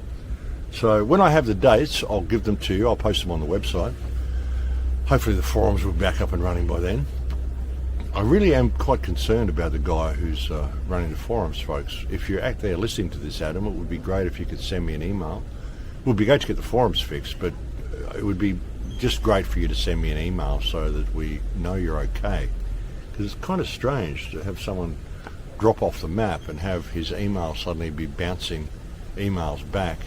So when I have the dates, I'll give them to you. I'll post them on the website. Hopefully the forums will be back up and running by then. I really am quite concerned about the guy who's running the forums, folks. If you're out there listening to this, Adam, it would be great if you could send me an email. It would be great to get the forums fixed, but it would be just great for you to send me an email so that we know you're okay. Because it's kind of strange to have someone drop off the map and have his email suddenly be bouncing emails back.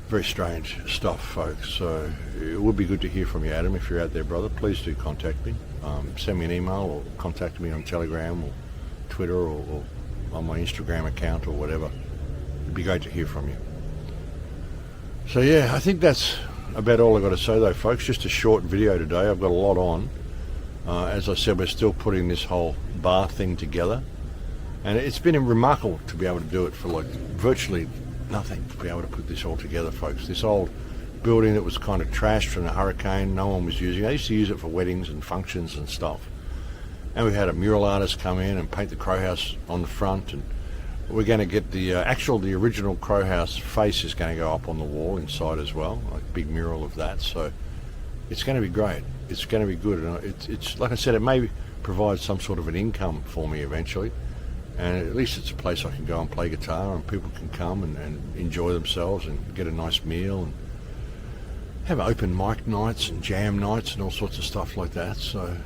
Very strange stuff, folks. So it would be good to hear from you, Adam. If you're out there, brother, please do contact me. Send me an email or contact me on Telegram or Twitter or on my Instagram account or whatever. It'd be great to hear from you. So yeah, I think that's about all I've got to say though, folks. Just a short video today. I've got a lot on. As I said, we're still putting this whole bar thing together, and it's been remarkable to be able to do it for like virtually nothing, to be able to put this all together, folks. This old building that was kind of trashed from the hurricane, no one was using it. I used to use it for weddings and functions and stuff. And we had a mural artist come in and paint the crow house on the front, and we're going to get the original crow house face is going to go up on the wall inside as well, like a big mural of that. So it's going to be great. It's going to be good. And it's like I said, it may provide some sort of an income for me eventually. And at least it's a place I can go and play guitar, and people can come and enjoy themselves and get a nice meal and have open mic nights and jam nights and all sorts of stuff like that. So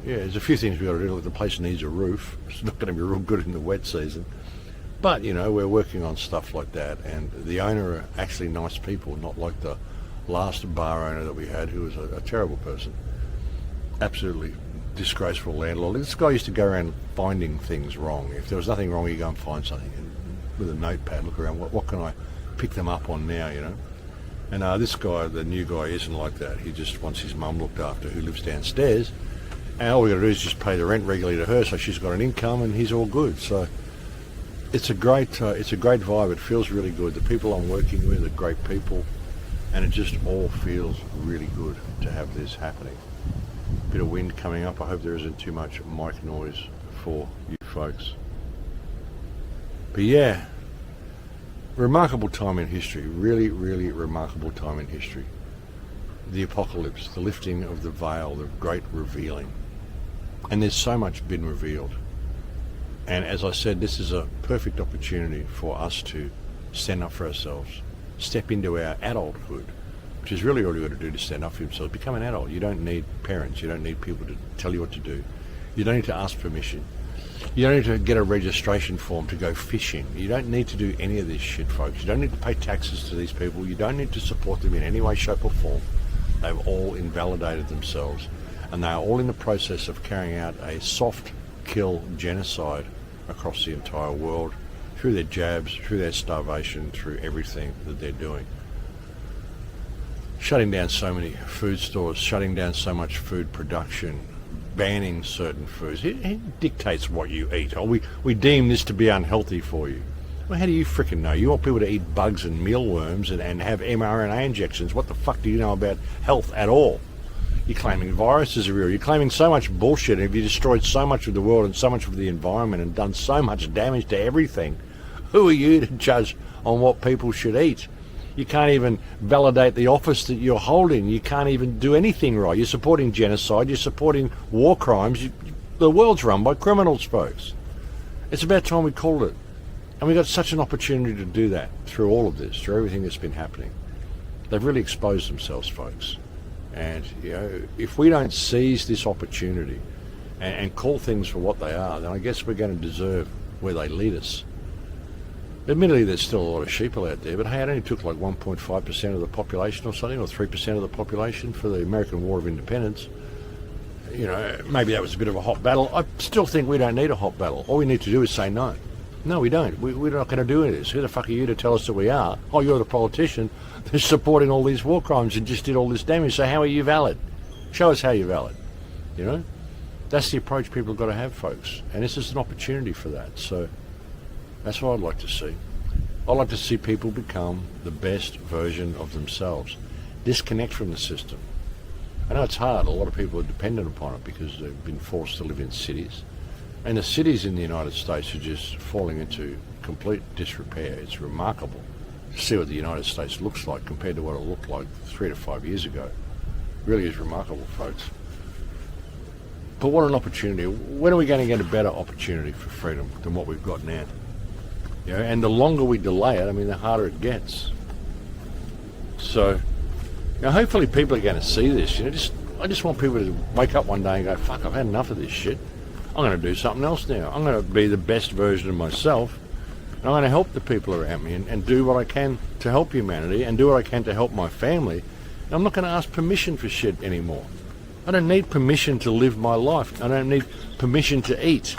yeah, there's a few things we've got to do. Like the place needs a roof. It's not going to be real good in the wet season. But, you know, we're working on stuff like that. And the owner are actually nice people, not like the last bar owner that we had, who was a terrible person. Absolutely disgraceful landlord. This guy used to go around finding things wrong. If there was nothing wrong, he'd go and find something and with a notepad, look around, what can I pick them up on now, you know? And this guy, the new guy, isn't like that. He just wants his mum looked after, who lives downstairs, and all we got to do is just pay the rent regularly to her, so she's got an income, and he's all good. So it's a great vibe. It feels really good. The people I'm working with are great people, and it just all feels really good to have this happening. Bit of wind coming up. I hope there isn't too much mic noise for you folks. But yeah, remarkable time in history. Really, really remarkable time in history. The apocalypse, the lifting of the veil, the great revealing. And there's so much been revealed. And as I said, this is a perfect opportunity for us to stand up for ourselves, step into our adulthood, which is really all you got to do to stand up for yourself. Become an adult. You don't need parents. You don't need people to tell you what to do. You don't need to ask permission. You don't need to get a registration form to go fishing. You don't need to do any of this shit, folks. You don't need to pay taxes to these people. You don't need to support them in any way, shape or form. They've all invalidated themselves, and they are all in the process of carrying out a soft kill genocide across the entire world through their jabs, through their starvation, through everything that they're doing. Shutting down so many food stores, shutting down so much food production, banning certain foods. It dictates what you eat. Oh, we deem this to be unhealthy for you. Well, how do you frickin' know? You want people to eat bugs and mealworms and have mRNA injections. What the fuck do you know about health at all? You're claiming viruses are real. You're claiming so much bullshit. And if you destroyed so much of the world and so much of the environment and done so much damage to everything, who are you to judge on what people should eat? You can't even validate the office that you're holding. You can't even do anything right. You're supporting genocide. You're supporting war crimes. The world's run by criminals, folks. It's about time we called it. And we got such an opportunity to do that through all of this, through everything that's been happening. They've really exposed themselves, folks. And, you know, if we don't seize this opportunity and call things for what they are, then I guess we're going to deserve where they lead us. Admittedly, there's still a lot of sheeple out there, but hey, it only took like 1.5% of the population or something, or 3% of the population for the American War of Independence. You know, maybe that was a bit of a hot battle. I still think we don't need a hot battle. All we need to do is say no. No, we don't. We're not going to do any of this. Who the fuck are you to tell us that we are? Oh, you're the politician who's supporting all these war crimes and just did all this damage, so how are you valid? Show us how you're valid, you know? That's the approach people have got to have, folks. And this is an opportunity for that. So that's what I'd like to see. I'd like to see people become the best version of themselves. Disconnect from the system. I know it's hard. A lot of people are dependent upon it because they've been forced to live in cities. And the cities in the United States are just falling into complete disrepair. It's remarkable to see what the United States looks like compared to what it looked like 3 to 5 years ago. It really is remarkable, folks. But what an opportunity. When are we going to get a better opportunity for freedom than what we've got now? You know, and the longer we delay it, I mean, the harder it gets. So, now hopefully people are going to see this. You know, I just want people to wake up one day and go, fuck, I've had enough of this shit. I'm going to do something else now. I'm going to be the best version of myself. And I'm going to help the people around me and do what I can to help humanity and do what I can to help my family. And I'm not going to ask permission for shit anymore. I don't need permission to live my life. I don't need permission to eat.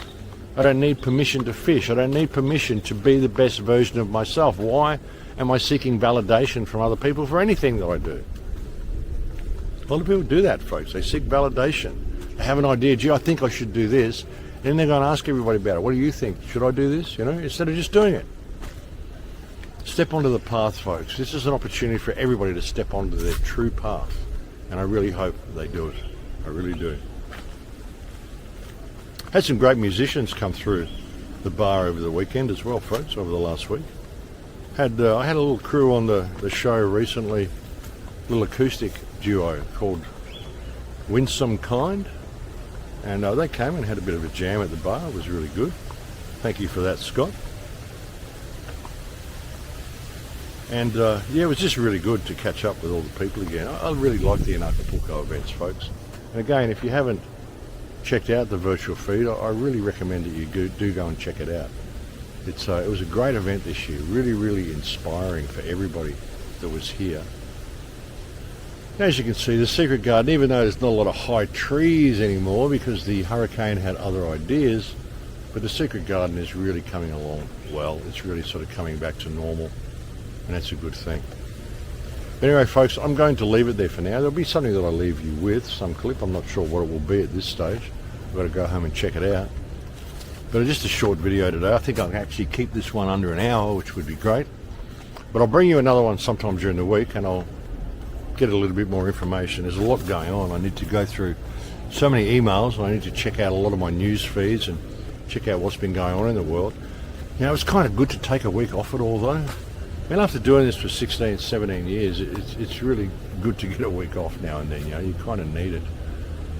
I don't need permission to fish. I don't need permission to be the best version of myself. Why am I seeking validation from other people for anything that I do? A lot of people do that, folks. They seek validation. They have an idea, gee, I think I should do this. And then they're going to ask everybody about it. What do you think? Should I do this? You know, instead of just doing it. Step onto the path, folks. This is an opportunity for everybody to step onto their true path. And I really hope they do it. I really do. Had some great musicians come through the bar over the weekend as well, folks, over the last week. I had a little crew on the show recently, a little acoustic duo called Winsome Kind. And they came and had a bit of a jam at the bar. It was really good. Thank you for that, Scott. And yeah, it was just really good to catch up with all the people again. I really like the Acapulco events, folks. And again, if you haven't checked out the virtual feed, I really recommend that you do go and check it out. It was a great event this year, really, really inspiring for everybody that was here. As you can see, the Secret Garden, even though there's not a lot of high trees anymore because the hurricane had other ideas, but the Secret Garden is really coming along well. It's really sort of coming back to normal, and that's a good thing. But anyway, folks, I'm going to leave it there for now. There'll be something that I'll leave you with, some clip. I'm not sure what it will be at this stage. I've got to go home and check it out. But just a short video today. I think I'll actually keep this one under an hour, which would be great. But I'll bring you another one sometime during the week, and I'll get a little bit more information. There's a lot going on. I need to go through so many emails, and I need to check out a lot of my news feeds and check out what's been going on in the world. You know, it's kind of good to take a week off it all, though. I mean, after doing this for 16, 17 years, it's really good to get a week off now and then. You know, you kind of need it.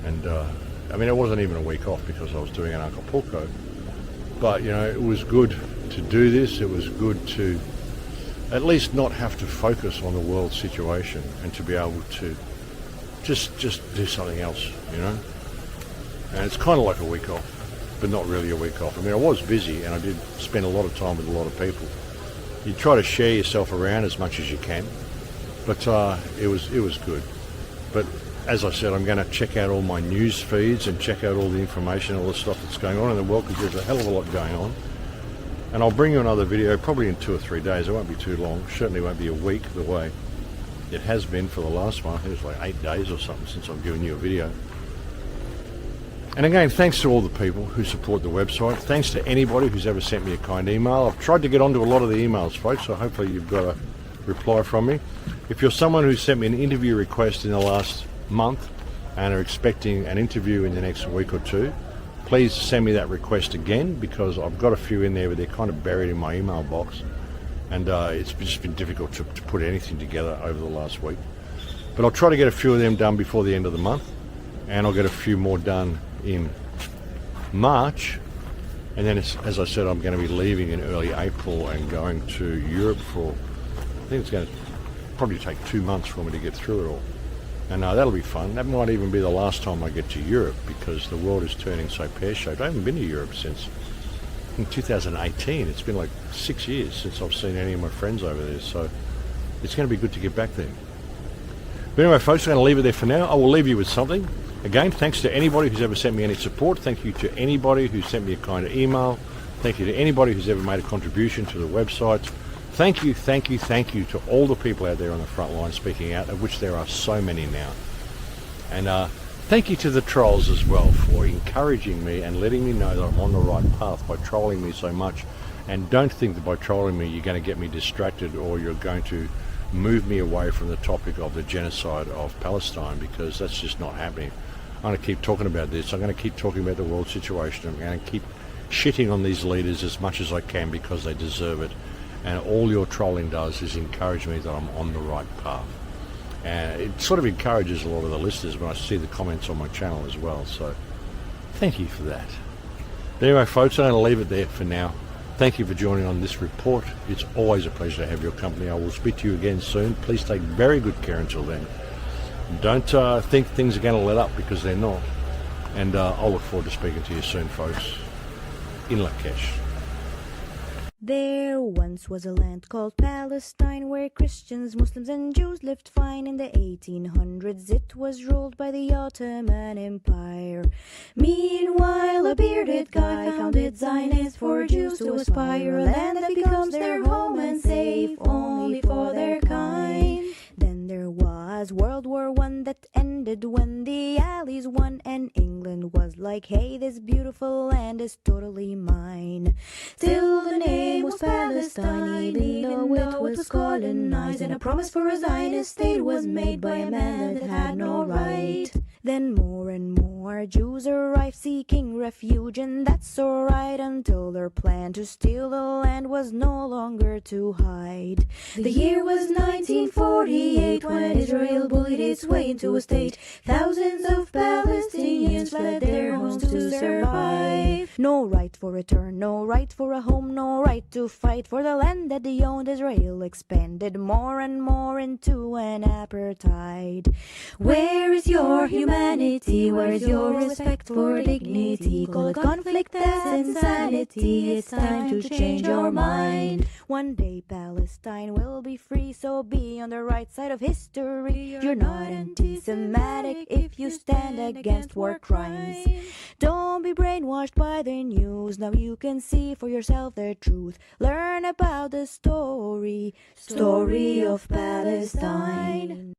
And I mean, it wasn't even a week off because I was doing an Acapulco. But, you know, it was good to do this. It was good to at least not have to focus on the world situation and to be able to just do something else, you know. And it's kind of like a week off, but not really a week off. I mean, I was busy and I did spend a lot of time with a lot of people. You try to share yourself around as much as you can, but it was good. But as I said, I'm going to check out all my news feeds and check out all the information, all the stuff that's going on in the world, because there's a hell of a lot going on. And I'll bring you another video probably in 2 or 3 days. It won't be too long. Certainly won't be a week the way it has been for the last one. I think it was like 8 days or something since I've given you a video. And again, thanks to all the people who support the website. Thanks to anybody who's ever sent me a kind email. I've tried to get onto a lot of the emails, folks, so hopefully you've got a reply from me. If you're someone who sent me an interview request in the last month and are expecting an interview in the next week or two, please send me that request again, because I've got a few in there, but they're kind of buried in my email box. And it's just been difficult to put anything together over the last week. But I'll try to get a few of them done before the end of the month, and I'll get a few more done in March. And then, as I said, I'm going to be leaving in early April and going to Europe for, I think it's going to probably take 2 months for me to get through it all. And that'll be fun. That might even be the last time I get to Europe, because the world is turning so pear-shaped. I haven't been to Europe since 2018. It's been like 6 years since I've seen any of my friends over there, so it's going to be good to get back there. But anyway, folks, I'm going to leave it there for now. I will leave you with something. Again, thanks to anybody who's ever sent me any support. Thank you to anybody who sent me a kind of email. Thank you to anybody who's ever made a contribution to the website. Thank you to all the people out there on the front line speaking out, of which there are so many now. And Thank you to the trolls as well for encouraging me and letting me know that I'm on the right path by trolling me so much. And don't think that by trolling me you're going to get me distracted or you're going to move me away from the topic of the genocide of Palestine, because that's just not happening. I'm going to keep talking about this. I'm going to keep talking about the world situation. I'm going to keep shitting on these leaders as much as I can because they deserve it. And all your trolling does is encourage me that I'm on the right path. And it sort of encourages a lot of the listeners when I see the comments on my channel as well. So thank you for that. But anyway, folks, I'm going to leave it there for now. Thank you for joining on this report. It's always a pleasure to have your company. I will speak to you again soon. Please take very good care until then. Don't think things are going to let up, because they're not. And I'll look forward to speaking to you soon, folks. In Lakesh. There once was a land called Palestine, where Christians, Muslims and Jews lived fine. In the 1800s it was ruled by the Ottoman Empire. Meanwhile a bearded guy founded Zionists for Jews to aspire, a land that becomes their home and safe only for their kind. Then there was World War I that ended when the Allies won, and England was like, hey, this beautiful land is totally mine. Till the name was Palestine, even though it was colonized, and a promise for a Zionist state was made by a man that had no right. Then more and more Jews arrived seeking refuge, and that's alright, until their plan to steal the land was no longer to hide. The year was 1948 when Israel bullied its way into a state. Thousands of Palestinians fled their homes to survive. No right for return, no right for a home, no right to fight for the land that they owned. Israel expanded more and more into an apartheid. Where is your humanity? Where is your respect for dignity? Call it conflict, that's insanity. It's time to change your mind. One day Palestine will be free, so be on the right side of history. You're not anti-Semitic if you stand against war crimes. Don't be brainwashed by the news. Now you can see for yourself the truth. Learn about the story of Palestine.